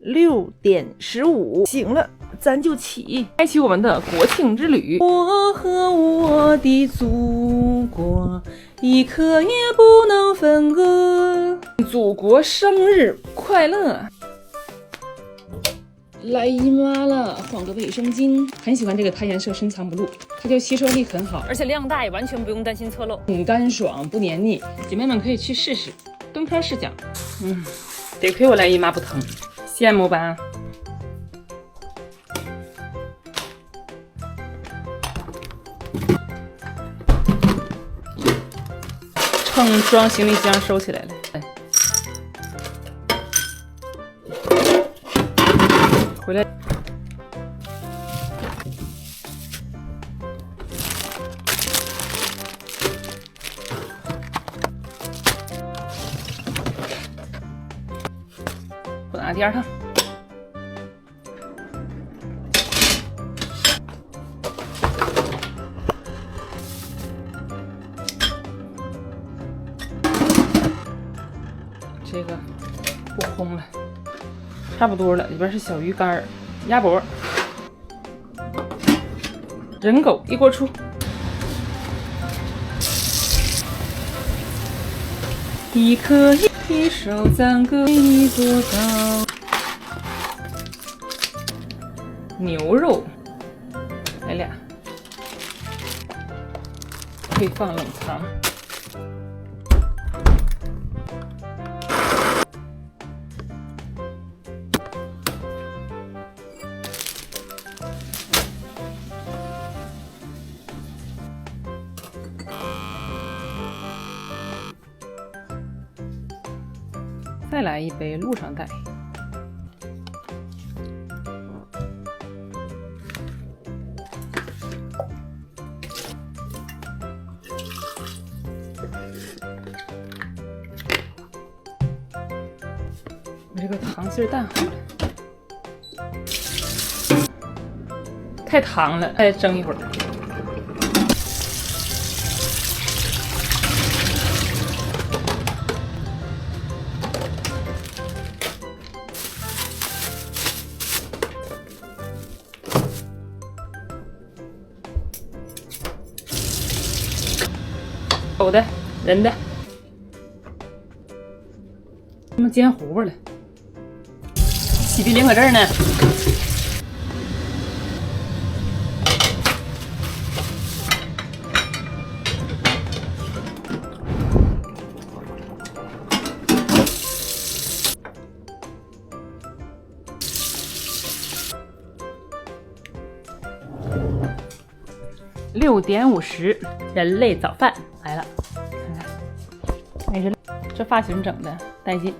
6点15，醒了，咱就起，开启我们的国庆之旅。我和我的祖国，一刻也不能分割。祖国生日快乐！来姨妈了，换个卫生巾。很喜欢这个它颜色深藏不露，它就吸收力很好，而且量大，也完全不用担心侧漏，很干爽，不黏腻。姐妹们可以去试试，东窗试讲。得亏我来姨妈不疼，羡慕吧？称装行李箱收起来了。回来。我拿第二趟。这个不烘了，差不多了。里边是小鱼干、鸭脖、人狗，一锅出。一颗一手攒个一座岛。牛肉来俩，可以放冷藏。再来一杯路上带。我这个糖心蛋好了，太糖了，再蒸一会儿。狗的，人的，他妈煎糊巴了，洗涤灵搁这儿呢。6点50，人类早饭来了，看看，没事，这发型整的带劲。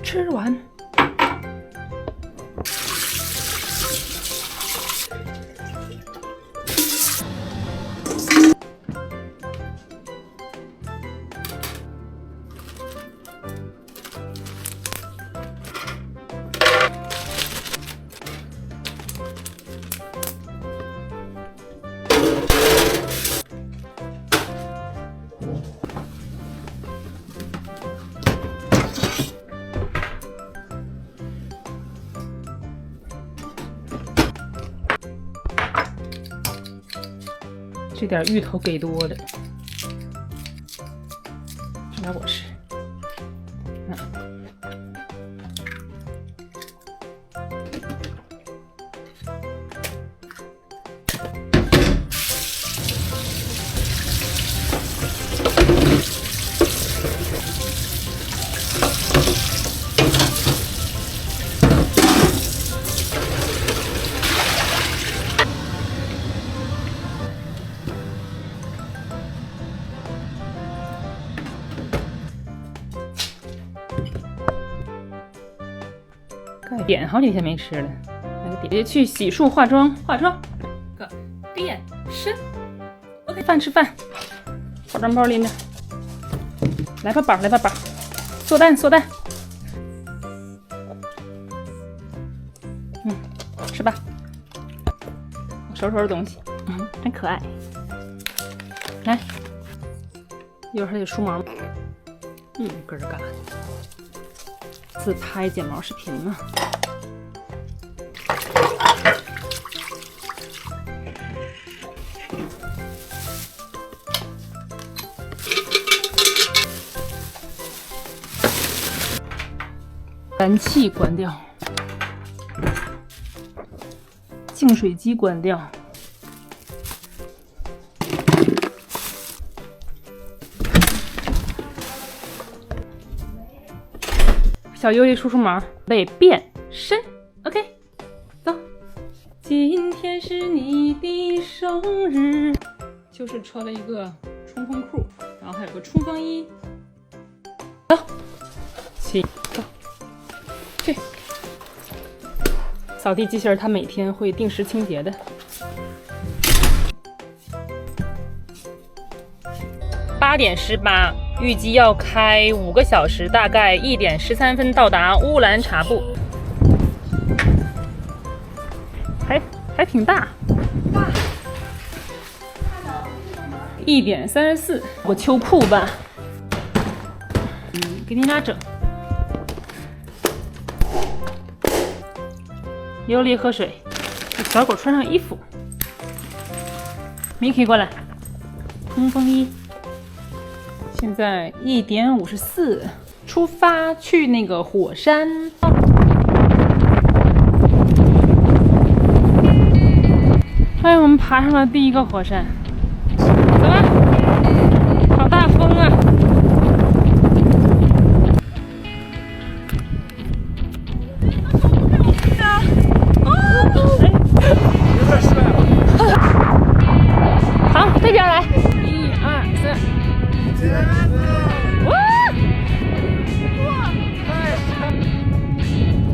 吃完，这点芋头给多了，这点我吃。点好几天没吃了，来个点，去洗漱化妆，个变身。OK， 饭吃饭，化妆包拎着，来吧宝，来吧宝，做蛋，吃吧，收拾东西，真可爱。来，一会儿还得梳毛，根儿嘎的。自拍剪毛视频嘛。燃气关掉，净水机关掉。小优力梳梳毛，得变身。OK， 走。今天是你的生日，就是穿了一个冲锋裤，然后还有个冲锋衣。走，起，走，去。扫地机器人它每天会定时清洁的。8点18，预计要开5个小时，大概1点13分到达乌兰察布。还挺大。1点34，我秋裤吧。给你俩整。尤里喝水，给小狗穿上衣服。Mickey 过来，冲锋衣。现在1点54，出发去那个火山。哎，我们爬上了第一个火山，走吧！好大风啊！好，这边来，1、2、3。哇！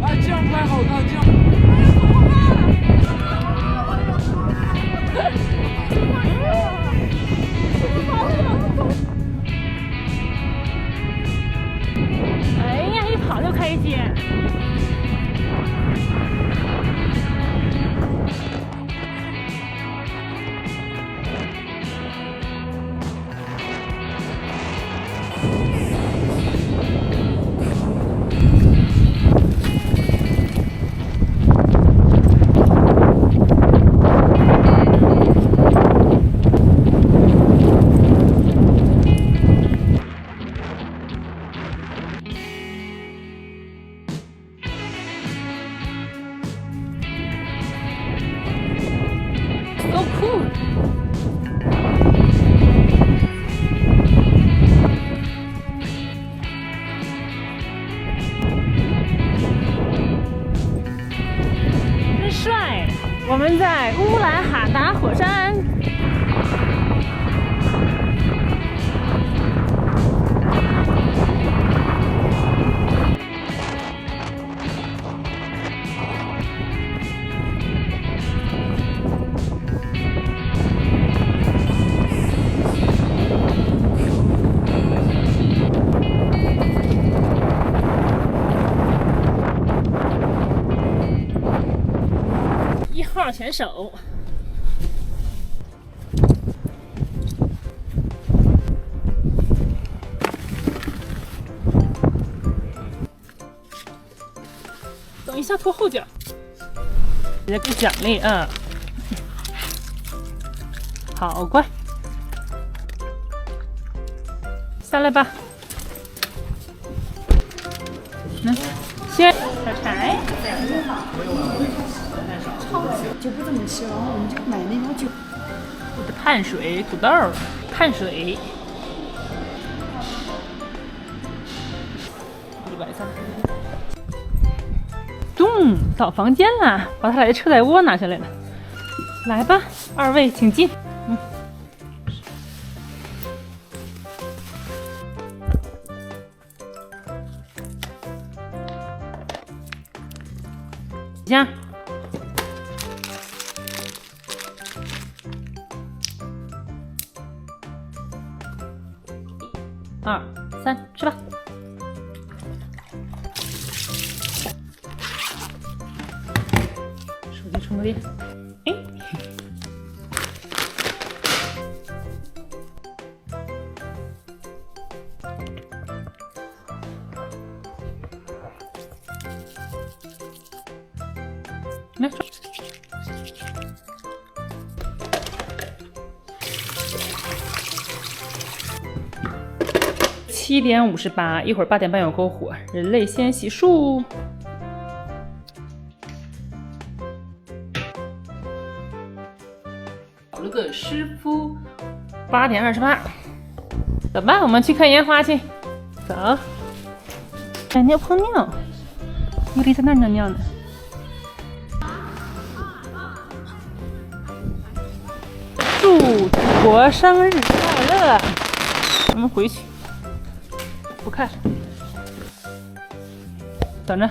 啊，这样拍好看，这样。哎呀，一跑就开心。So cool！ 真帅！我们在乌兰哈达火山。1号选手，等一下拖后脚，给个奖励啊！好乖，下来吧。来，先小柴。就不怎么吃，然后我们就买那种酒。我的碳水土豆，碳水，130。咚，到房间了，把他俩的车载窝拿下来了。来吧，2位请进。下。2、3，吃吧。手机充个电。哎，来说。7:58，一会儿8点半有篝火。人类先洗漱。找了个师傅。8:28，走吧，我们去看烟花去。走。哎，尿泡尿，尤里在那儿尿尿呢。祝祖国生日快乐！我们回去。不看，等着。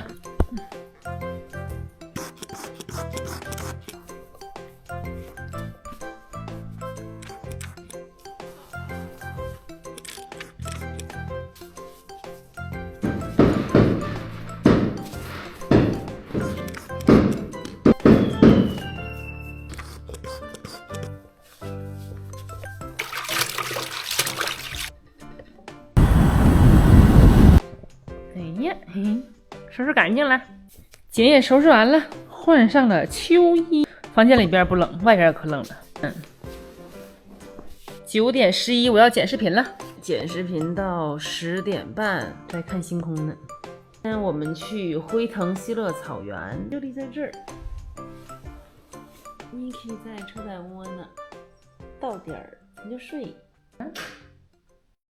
收拾干净了，姐也收拾完了，换上了秋衣。房间里边不冷，外边可冷了。9:11，我要剪视频了，剪视频到10点半，在看星空呢。今天我们去辉腾希勒草原，就立在这儿。Niki 在车载窝呢，到点儿咱就睡。